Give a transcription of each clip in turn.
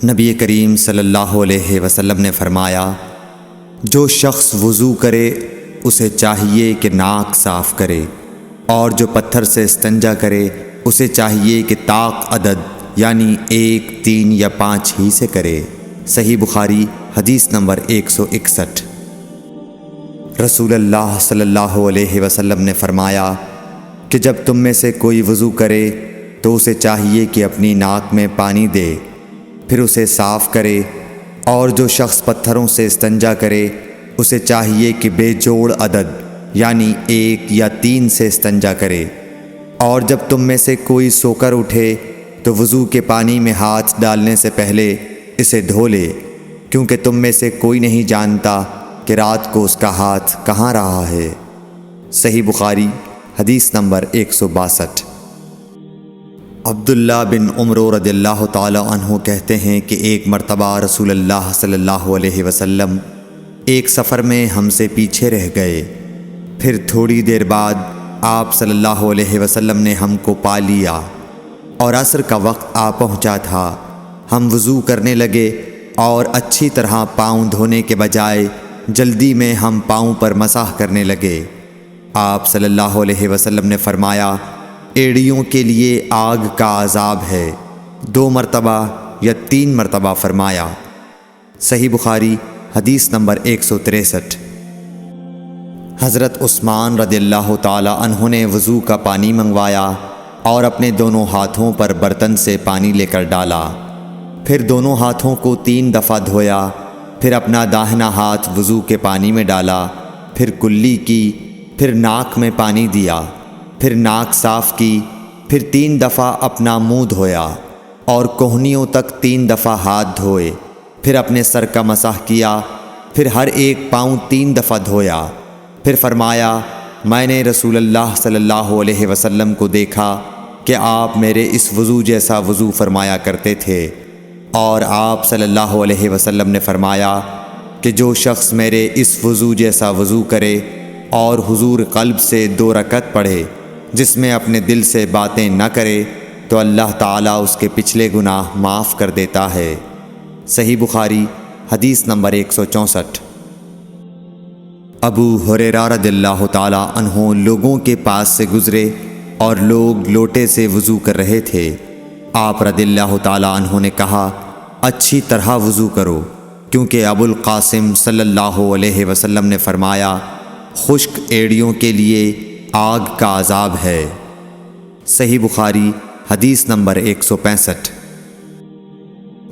نبی کریم صلی اللہ علیہ وسلم نے فرمایا، جو شخص وضو کرے اسے چاہیے کہ ناک صاف کرے، اور جو پتھر سے استنجا کرے اسے چاہیے کہ طاق عدد یعنی 1، 3 یا 5 ہی سے کرے۔ صحیح بخاری حدیث نمبر 161۔ رسول اللہ صلی اللہ علیہ وسلم نے فرمایا کہ جب تم میں سے کوئی وضو کرے تو اسے چاہیے کہ اپنی ناک میں پانی دے، پھر اسے صاف کرے، اور جو شخص پتھروں سے استنجا کرے اسے چاہیے کہ بے جوڑ عدد یعنی 1 یا 3 سے استنجا کرے، اور جب تم میں سے کوئی سو کر اٹھے تو وضو کے پانی میں ہاتھ ڈالنے سے پہلے اسے دھو لے، کیونکہ تم میں سے کوئی نہیں جانتا کہ رات کو اس کا ہاتھ کہاں رہا ہے۔ صحیح بخاری حدیث نمبر 162۔ عبداللہ بن عمر رضی اللہ تعالی عنہ کہتے ہیں کہ ایک مرتبہ رسول اللہ صلی اللہ علیہ وسلم ایک سفر میں ہم سے پیچھے رہ گئے، پھر تھوڑی دیر بعد آپ صلی اللہ علیہ وسلم نے ہم کو پا لیا اور عصر کا وقت آ پہنچا تھا۔ ہم وضو کرنے لگے اور اچھی طرح پاؤں دھونے کے بجائے جلدی میں ہم پاؤں پر مسح کرنے لگے۔ آپ صلی اللہ علیہ وسلم نے فرمایا، ایڑیوں کے لیے آگ کا عذاب ہے، 2 مرتبہ یا 3 مرتبہ فرمایا۔ صحیح بخاری حدیث نمبر 163۔ حضرت عثمان رضی اللہ تعالی عنہ نے وضو کا پانی منگوایا اور اپنے دونوں ہاتھوں پر برتن سے پانی لے کر ڈالا، پھر دونوں ہاتھوں کو 3 دفعہ دھویا، پھر اپنا داہنا ہاتھ وضو کے پانی میں ڈالا، پھر کلی کی، پھر ناک میں پانی دیا، پھر ناک صاف کی، پھر 3 دفعہ اپنا منہ دھویا اور کوہنیوں تک 3 دفعہ ہاتھ دھوئے، پھر اپنے سر کا مسح کیا، پھر ہر ایک پاؤں 3 دفعہ دھویا، پھر فرمایا، میں نے رسول اللہ صلی اللہ علیہ وسلم کو دیکھا کہ آپ میرے اس وضو جیسا وضو فرمایا کرتے تھے، اور آپ صلی اللہ علیہ وسلم نے فرمایا کہ جو شخص میرے اس وضو جیسا وضو کرے اور حضور قلب سے 2 رکعت پڑھے جس میں اپنے دل سے باتیں نہ کرے تو اللہ تعالیٰ اس کے پچھلے گناہ معاف کر دیتا ہے۔ صحیح بخاری حدیث نمبر 164۔ ابو ہریرہ رضی اللہ تعالیٰ عنہ لوگوں کے پاس سے گزرے اور لوگ لوٹے سے وضو کر رہے تھے۔ آپ رضی اللہ تعالیٰ عنہ نے کہا، اچھی طرح وضو کرو، کیونکہ ابو القاسم صلی اللہ علیہ وسلم نے فرمایا، خشک ایڑیوں کے لیے آگ کا عذاب ہے۔ صحیح بخاری حدیث نمبر 165۔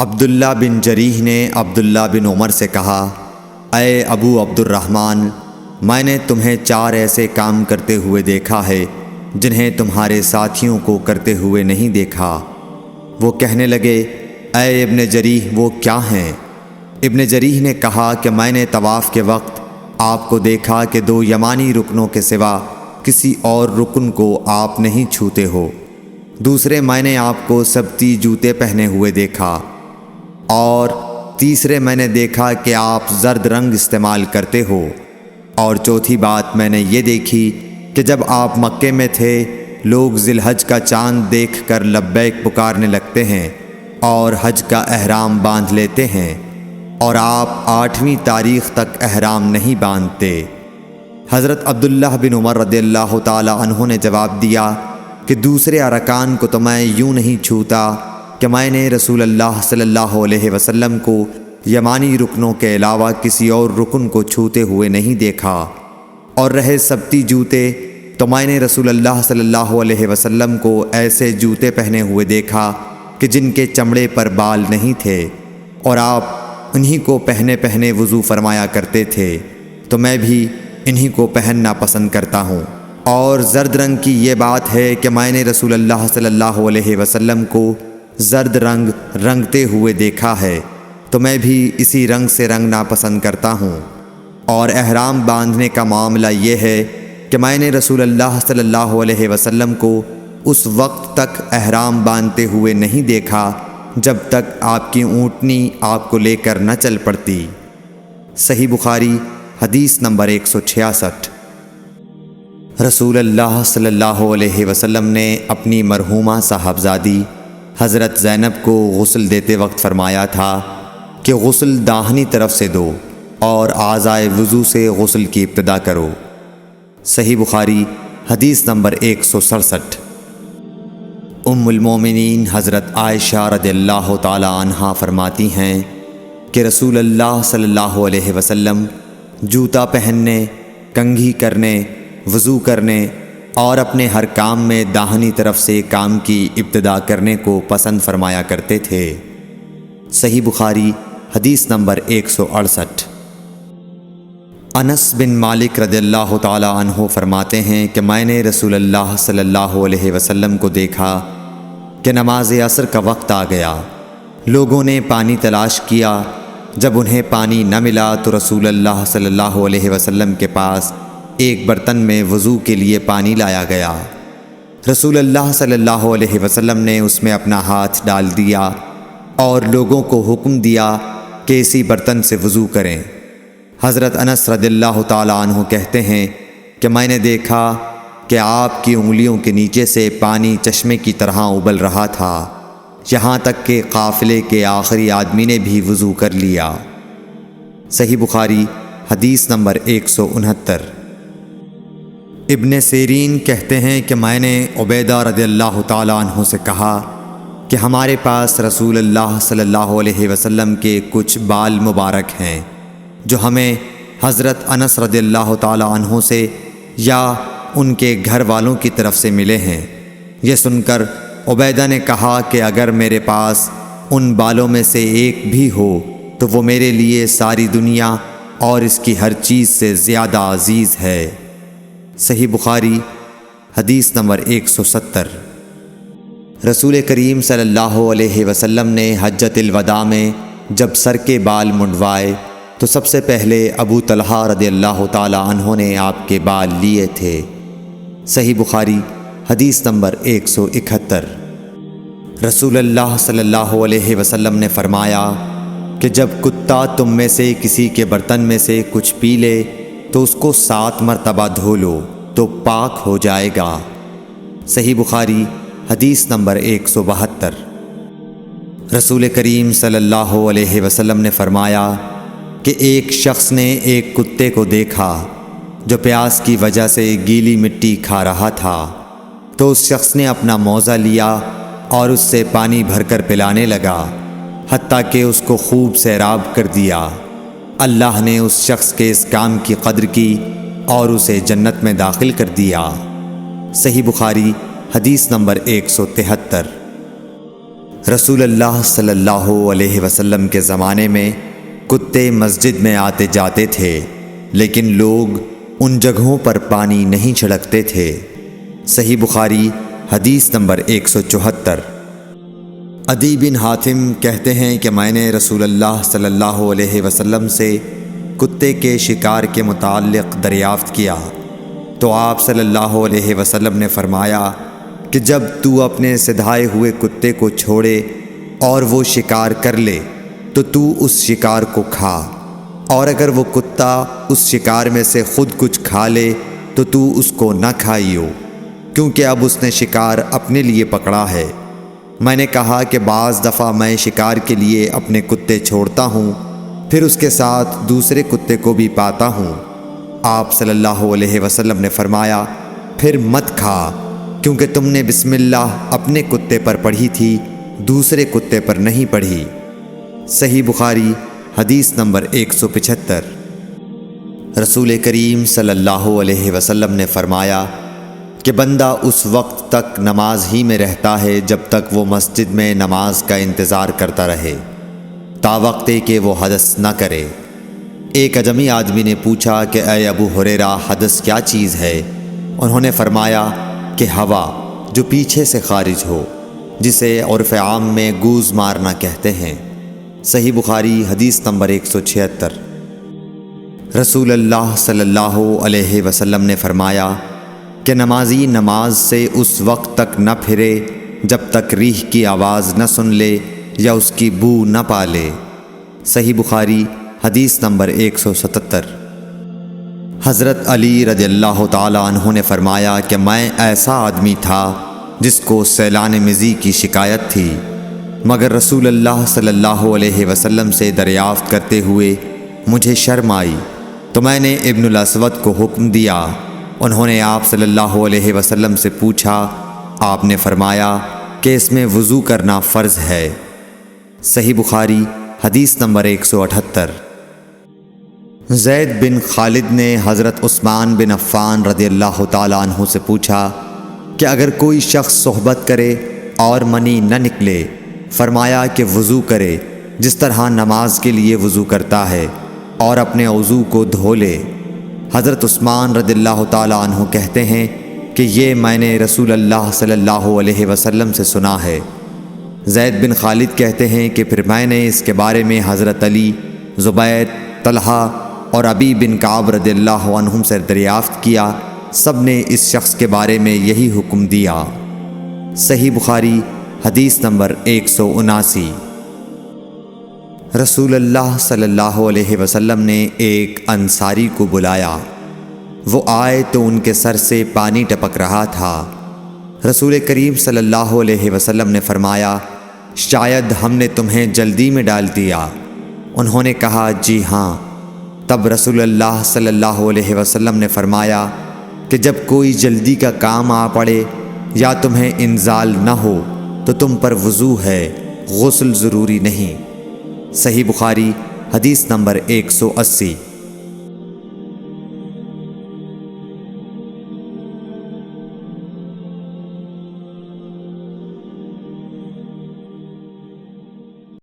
عبداللہ بن جریح نے عبداللہ بن عمر سے کہا، اے ابو عبد الرحمن، میں نے تمہیں 4 ایسے کام کرتے ہوئے دیکھا ہے جنہیں تمہارے ساتھیوں کو کرتے ہوئے نہیں دیکھا۔ وہ کہنے لگے، اے ابن جریح وہ کیا ہیں؟ ابن جریح نے کہا کہ میں نے طواف کے وقت آپ کو دیکھا کہ 2 یمانی رکنوں کے سوا کسی اور رکن کو آپ نہیں چھوتے ہو، دوسرے میں نے آپ کو سبتی جوتے پہنے ہوئے دیکھا، اور تیسرے میں نے دیکھا کہ آپ زرد رنگ استعمال کرتے ہو، اور چوتھی بات میں نے یہ دیکھی کہ جب آپ مکے میں تھے لوگ ذی الحج کا چاند دیکھ کر لبیک پکارنے لگتے ہیں اور حج کا احرام باندھ لیتے ہیں، اور آپ 8ویں تاریخ تک احرام نہیں باندھتے۔ حضرت عبداللہ بن عمر رضی اللہ تعالی عنہ نے جواب دیا کہ دوسرے ارکان کو تو میں یوں نہیں چھوتا کہ میں نے رسول اللہ صلی اللہ علیہ وسلم کو یمانی رکنوں کے علاوہ کسی اور رکن کو چھوتے ہوئے نہیں دیکھا، اور رہے سبتی جوتے تو میں نے رسول اللہ صلی اللہ علیہ وسلم کو ایسے جوتے پہنے ہوئے دیکھا کہ جن کے چمڑے پر بال نہیں تھے، اور آپ انہی کو پہنے پہنے وضو فرمایا کرتے تھے، تو میں بھی انہی کو پہننا پسند کرتا ہوں۔ اور زرد رنگ کی یہ بات ہے کہ میں نے رسول اللہ صلی اللہ علیہ وسلم کو زرد رنگ رنگتے ہوئے دیکھا ہے، تو میں بھی اسی رنگ سے رنگنا پسند کرتا ہوں۔ اور احرام باندھنے کا معاملہ یہ ہے کہ میں نے رسول اللہ صلی اللہ علیہ وسلم کو اس وقت تک احرام باندھتے ہوئے نہیں دیکھا جب تک آپ کی اونٹنی آپ کو لے کر نہ چل پڑتی۔ صحیح بخاری حدیث نمبر 166۔ رسول اللہ صلی اللہ علیہ وسلم نے اپنی مرحومہ صاحبزادی حضرت زینب کو غسل دیتے وقت فرمایا تھا کہ غسل داہنی طرف سے دو اور اعضائے وضو سے غسل کی ابتدا کرو۔ صحیح بخاری حدیث نمبر 167۔ ام المومنین حضرت عائشہ رضی اللہ تعالی عنہا فرماتی ہیں کہ رسول اللہ صلی اللہ علیہ وسلم جوتا پہننے، کنگھی کرنے، وضو کرنے اور اپنے ہر کام میں داہنی طرف سے کام کی ابتدا کرنے کو پسند فرمایا کرتے تھے۔ صحیح بخاری حدیث نمبر 168۔ انس بن مالک رضی اللہ تعالی عنہ فرماتے ہیں کہ میں نے رسول اللہ صلی اللہ علیہ وسلم کو دیکھا کہ نماز عصر کا وقت آ گیا۔ لوگوں نے پانی تلاش کیا، جب انہیں پانی نہ ملا تو رسول اللہ صلی اللہ علیہ وسلم کے پاس ایک برتن میں وضو کے لیے پانی لایا گیا۔ رسول اللہ صلی اللہ علیہ وسلم نے اس میں اپنا ہاتھ ڈال دیا اور لوگوں کو حکم دیا کہ اسی برتن سے وضو کریں۔ حضرت انس رضی اللہ تعالیٰ عنہ کہتے ہیں کہ میں نے دیکھا کہ آپ کی انگلیوں کے نیچے سے پانی چشمے کی طرح ابل رہا تھا، یہاں تک کہ قافلے کے آخری آدمی نے بھی وضو کر لیا۔ صحیح بخاری حدیث نمبر 169۔ ابن سیرین کہتے ہیں کہ میں نے عبیدہ رضی اللہ تعالیٰ عنہ سے کہا کہ ہمارے پاس رسول اللہ صلی اللہ علیہ وسلم کے کچھ بال مبارک ہیں جو ہمیں حضرت انس رضی اللہ تعالیٰ عنہ سے یا ان کے گھر والوں کی طرف سے ملے ہیں۔ یہ سن کر عبیدہ نے کہا کہ اگر میرے پاس ان بالوں میں سے ایک بھی ہو تو وہ میرے لیے ساری دنیا اور اس کی ہر چیز سے زیادہ عزیز ہے۔ صحیح بخاری حدیث نمبر 170۔ رسول کریم صلی اللہ علیہ وسلم نے حجۃ الوداع میں جب سر کے بال منڈوائے تو سب سے پہلے ابو طلحہ رضی اللہ تعالی عنہ نے آپ کے بال لیے تھے۔ صحیح بخاری حدیث نمبر 171۔ رسول اللہ صلی اللہ علیہ وسلم نے فرمایا کہ جب کتا تم میں سے کسی کے برتن میں سے کچھ پی لے تو اس کو 7 مرتبہ دھو لو تو پاک ہو جائے گا۔ صحیح بخاری حدیث نمبر 172۔ رسول کریم صلی اللہ علیہ وسلم نے فرمایا کہ ایک شخص نے ایک کتے کو دیکھا جو پیاس کی وجہ سے گیلی مٹی کھا رہا تھا، تو اس شخص نے اپنا موزہ لیا اور اس سے پانی بھر کر پلانے لگا حتیٰ کہ اس کو خوب سیراب کر دیا۔ اللہ نے اس شخص کے اس کام کی قدر کی اور اسے جنت میں داخل کر دیا۔ صحیح بخاری حدیث نمبر 173۔ رسول اللہ صلی اللہ علیہ وسلم کے زمانے میں کتے مسجد میں آتے جاتے تھے، لیکن لوگ ان جگہوں پر پانی نہیں چھڑکتے تھے۔ صحیح بخاری حدیث نمبر 174۔ عدی بن حاتم کہتے ہیں کہ میں نے رسول اللہ صلی اللہ علیہ وسلم سے کتے کے شکار کے متعلق دریافت کیا تو آپ صلی اللہ علیہ وسلم نے فرمایا کہ جب تو اپنے سدھائے ہوئے کتے کو چھوڑے اور وہ شکار کر لے تو اس شکار کو کھا، اور اگر وہ کتا اس شکار میں سے خود کچھ کھا لے تو اس کو نہ کھائیو، کیونکہ اب اس نے شکار اپنے لیے پکڑا ہے۔ میں نے کہا کہ بعض دفعہ میں شکار کے لیے اپنے کتے چھوڑتا ہوں، پھر اس کے ساتھ دوسرے کتے کو بھی پاتا ہوں۔ آپ صلی اللہ علیہ وسلم نے فرمایا پھر مت کھا، کیونکہ تم نے بسم اللہ اپنے کتے پر پڑھی تھی، دوسرے کتے پر نہیں پڑھی۔ صحیح بخاری حدیث نمبر 175۔ رسول کریم صلی اللہ علیہ وسلم نے فرمایا کہ بندہ اس وقت تک نماز ہی میں رہتا ہے جب تک وہ مسجد میں نماز کا انتظار کرتا رہے، تا وقت کہ وہ حدث نہ کرے۔ ایک اجمی آدمی نے پوچھا کہ اے ابو ہریرہ، حدث کیا چیز ہے؟ انہوں نے فرمایا کہ ہوا جو پیچھے سے خارج ہو، جسے عرف عام میں گوز مارنا کہتے ہیں۔ صحیح بخاری حدیث نمبر 176۔ رسول اللہ صلی اللہ علیہ وسلم نے فرمایا کہ نمازی نماز سے اس وقت تک نہ پھرے جب تک ریح کی آواز نہ سن لے یا اس کی بو نہ پالے۔ صحیح بخاری حدیث نمبر 177۔ حضرت علی رضی اللہ تعالی عنہ نے فرمایا کہ میں ایسا آدمی تھا جس کو سیلان مزی کی شکایت تھی، مگر رسول اللہ صلی اللہ علیہ وسلم سے دریافت کرتے ہوئے مجھے شرم آئی تو میں نے ابن الاسود کو حکم دیا۔ انہوں نے آپ صلی اللہ علیہ وسلم سے پوچھا، آپ نے فرمایا کہ اس میں وضو کرنا فرض ہے۔ صحیح بخاری حدیث نمبر 178۔ زید بن خالد نے حضرت عثمان بن عفان رضی اللہ تعالیٰ عنہ سے پوچھا کہ اگر کوئی شخص صحبت کرے اور منی نہ نکلے، فرمایا کہ وضو کرے جس طرح نماز کے لیے وضو کرتا ہے اور اپنے وضو کو دھو لے۔ حضرت عثمان رضی اللہ تعالیٰ عنہ کہتے ہیں کہ یہ میں نے رسول اللہ صلی اللہ علیہ وسلم سے سنا ہے۔ زید بن خالد کہتے ہیں کہ پھر میں نے اس کے بارے میں حضرت علی، زبیر، طلحہ اور ابی بن کعب رضی اللہ عنہم سے دریافت کیا، سب نے اس شخص کے بارے میں یہی حکم دیا۔ صحیح بخاری حدیث نمبر 179۔ رسول اللہ صلی اللہ علیہ وسلم نے ایک انصاری کو بلایا۔ وہ آئے تو ان کے سر سے پانی ٹپک رہا تھا۔ رسول کریم صلی اللہ علیہ وسلم نے فرمایا، شاید ہم نے تمہیں جلدی میں ڈال دیا۔ انہوں نے کہا، جی ہاں۔ تب رسول اللہ صلی اللہ علیہ وسلم نے فرمایا کہ جب کوئی جلدی کا کام آ پڑے یا تمہیں انزال نہ ہو تو تم پر وضو ہے، غسل ضروری نہیں۔ صحیح بخاری حدیث نمبر 180۔